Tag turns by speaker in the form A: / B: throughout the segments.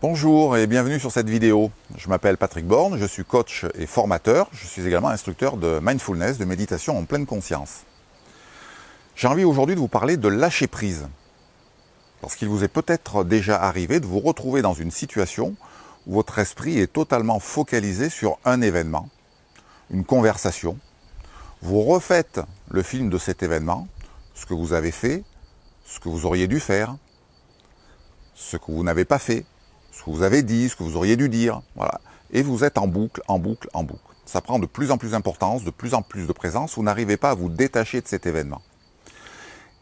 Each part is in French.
A: Bonjour et bienvenue sur cette vidéo. Je m'appelle Patrick Borne, je suis coach et formateur. Je suis également instructeur de mindfulness, de méditation en pleine conscience. J'ai envie aujourd'hui de vous parler de lâcher prise. Parce qu'il vous est peut-être déjà arrivé de vous retrouver dans une situation où votre esprit est totalement focalisé sur un événement, une conversation. Vous refaites le film de cet événement, ce que vous avez fait, ce que vous auriez dû faire, ce que vous n'avez pas fait, ce que vous avez dit, ce que vous auriez dû dire, voilà. Et vous êtes en boucle, en boucle, en boucle. Ça prend de plus en plus d'importance, de plus en plus de présence, vous n'arrivez pas à vous détacher de cet événement.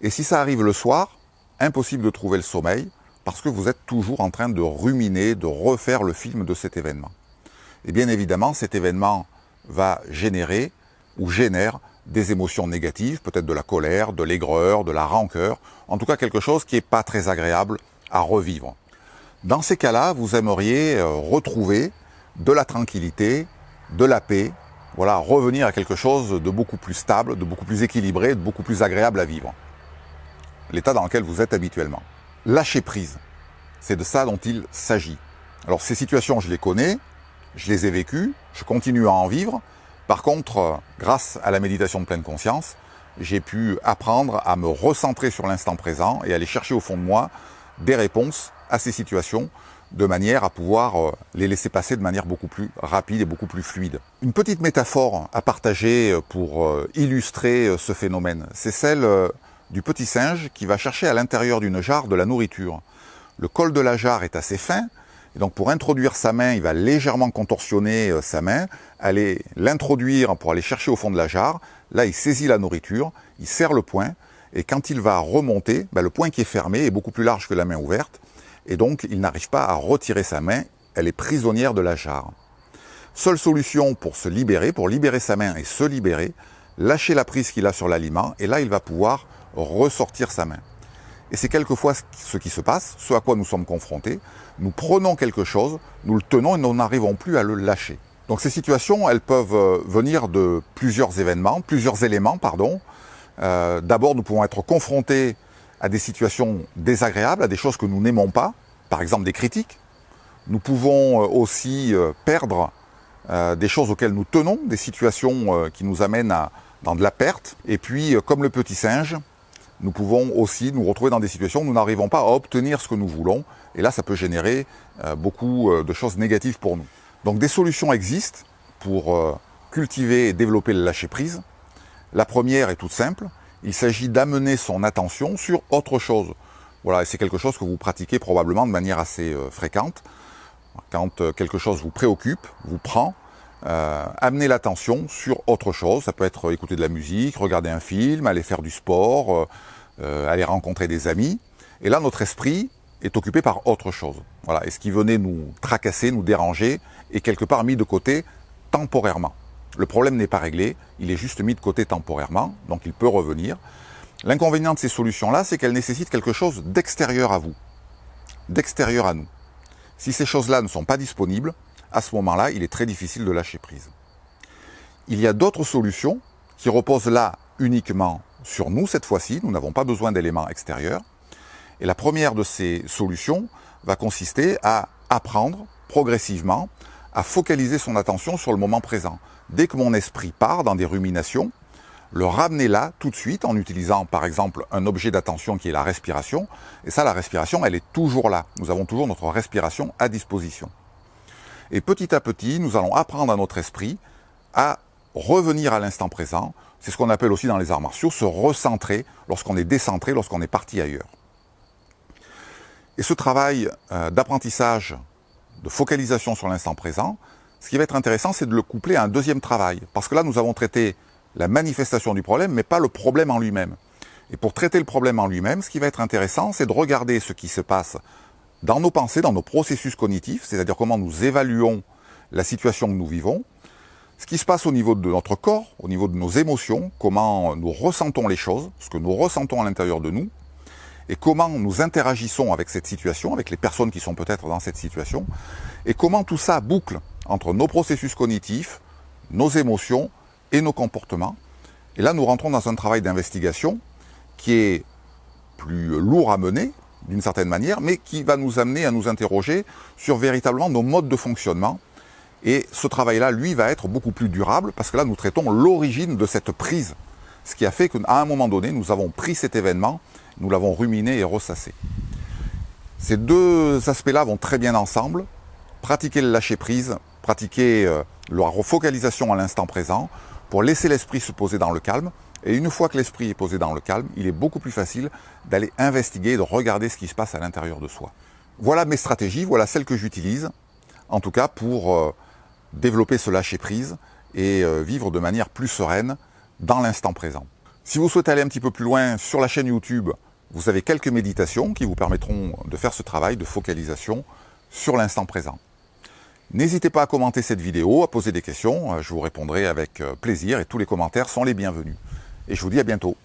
A: Et si ça arrive le soir, impossible de trouver le sommeil, parce que vous êtes toujours en train de ruminer, de refaire le film de cet événement. Et bien évidemment, cet événement va générer, ou génère, des émotions négatives, peut-être de la colère, de l'aigreur, de la rancœur, en tout cas quelque chose qui n'est pas très agréable à revivre. Dans ces cas-là, vous aimeriez retrouver de la tranquillité, de la paix, voilà, revenir à quelque chose de beaucoup plus stable, de beaucoup plus équilibré, de beaucoup plus agréable à vivre. L'état dans lequel vous êtes habituellement. Lâcher prise, c'est de ça dont il s'agit. Alors ces situations, je les connais, je les ai vécues, je continue à en vivre. Par contre, grâce à la méditation de pleine conscience, j'ai pu apprendre à me recentrer sur l'instant présent et aller chercher au fond de moi des réponses à ces situations, de manière à pouvoir les laisser passer de manière beaucoup plus rapide et beaucoup plus fluide. Une petite métaphore à partager pour illustrer ce phénomène, c'est celle du petit singe qui va chercher à l'intérieur d'une jarre de la nourriture. Le col de la jarre est assez fin, et donc pour introduire sa main, il va légèrement contorsionner sa main, aller l'introduire pour aller chercher au fond de la jarre. Là, il saisit la nourriture, il serre le poing, et quand il va remonter, le poing qui est fermé est beaucoup plus large que la main ouverte, et donc il n'arrive pas à retirer sa main, elle est prisonnière de la jarre. Seule solution pour se libérer, pour libérer sa main et se libérer, lâcher la prise qu'il a sur l'aliment, et là il va pouvoir ressortir sa main. Et c'est quelquefois ce qui se passe, ce à quoi nous sommes confrontés. Nous prenons quelque chose, nous le tenons et nous n'arrivons plus à le lâcher. Donc ces situations, elles peuvent venir de plusieurs éléments. D'abord, nous pouvons être confrontés à des situations désagréables, à des choses que nous n'aimons pas, par exemple des critiques. Nous pouvons aussi perdre des choses auxquelles nous tenons, des situations qui nous amènent dans de la perte. Et puis, comme le petit singe, nous pouvons aussi nous retrouver dans des situations où nous n'arrivons pas à obtenir ce que nous voulons. Et là, ça peut générer beaucoup de choses négatives pour nous. Donc des solutions existent pour cultiver et développer le lâcher-prise. La première est toute simple. Il s'agit d'amener son attention sur autre chose. Voilà, et c'est quelque chose que vous pratiquez probablement de manière assez fréquente. Quand quelque chose vous préoccupe, vous prend, amenez l'attention sur autre chose. Ça peut être écouter de la musique, regarder un film, aller faire du sport, aller rencontrer des amis. Et là, notre esprit est occupé par autre chose. Voilà, et ce qui venait nous tracasser, nous déranger, est quelque part mis de côté temporairement. Le problème n'est pas réglé, il est juste mis de côté temporairement, donc il peut revenir. L'inconvénient de ces solutions-là, c'est qu'elles nécessitent quelque chose d'extérieur à vous, d'extérieur à nous. Si ces choses-là ne sont pas disponibles, à ce moment-là, il est très difficile de lâcher prise. Il y a d'autres solutions qui reposent là uniquement sur nous cette fois-ci, nous n'avons pas besoin d'éléments extérieurs. Et la première de ces solutions va consister à apprendre progressivement à focaliser son attention sur le moment présent. Dès que mon esprit part dans des ruminations, le ramener là tout de suite en utilisant par exemple un objet d'attention qui est la respiration. Et ça, la respiration, elle est toujours là. Nous avons toujours notre respiration à disposition. Et petit à petit, nous allons apprendre à notre esprit à revenir à l'instant présent. C'est ce qu'on appelle aussi dans les arts martiaux, se recentrer lorsqu'on est décentré, lorsqu'on est parti ailleurs. Et ce travail d'apprentissage, de focalisation sur l'instant présent, ce qui va être intéressant, c'est de le coupler à un deuxième travail. Parce que là, nous avons traité la manifestation du problème, mais pas le problème en lui-même. Et pour traiter le problème en lui-même, ce qui va être intéressant, c'est de regarder ce qui se passe dans nos pensées, dans nos processus cognitifs, c'est-à-dire comment nous évaluons la situation que nous vivons, ce qui se passe au niveau de notre corps, au niveau de nos émotions, comment nous ressentons les choses, ce que nous ressentons à l'intérieur de nous, et comment nous interagissons avec cette situation, avec les personnes qui sont peut-être dans cette situation, et comment tout ça boucle entre nos processus cognitifs, nos émotions et nos comportements. Et là, nous rentrons dans un travail d'investigation qui est plus lourd à mener, d'une certaine manière, mais qui va nous amener à nous interroger sur véritablement nos modes de fonctionnement. Et ce travail-là, lui, va être beaucoup plus durable, parce que là, nous traitons l'origine de cette prise. Ce qui a fait qu'à un moment donné, nous avons pris cet événement, nous l'avons ruminé et ressassé. Ces deux aspects-là vont très bien ensemble. Pratiquer le lâcher-prise, pratiquer la refocalisation à l'instant présent, pour laisser l'esprit se poser dans le calme. Et une fois que l'esprit est posé dans le calme, il est beaucoup plus facile d'aller investiguer, de regarder ce qui se passe à l'intérieur de soi. Voilà mes stratégies, voilà celles que j'utilise, en tout cas pour développer ce lâcher-prise et vivre de manière plus sereine dans l'instant présent. Si vous souhaitez aller un petit peu plus loin sur la chaîne YouTube, vous avez quelques méditations qui vous permettront de faire ce travail de focalisation sur l'instant présent. N'hésitez pas à commenter cette vidéo, à poser des questions, je vous répondrai avec plaisir et tous les commentaires sont les bienvenus. Et je vous dis à bientôt.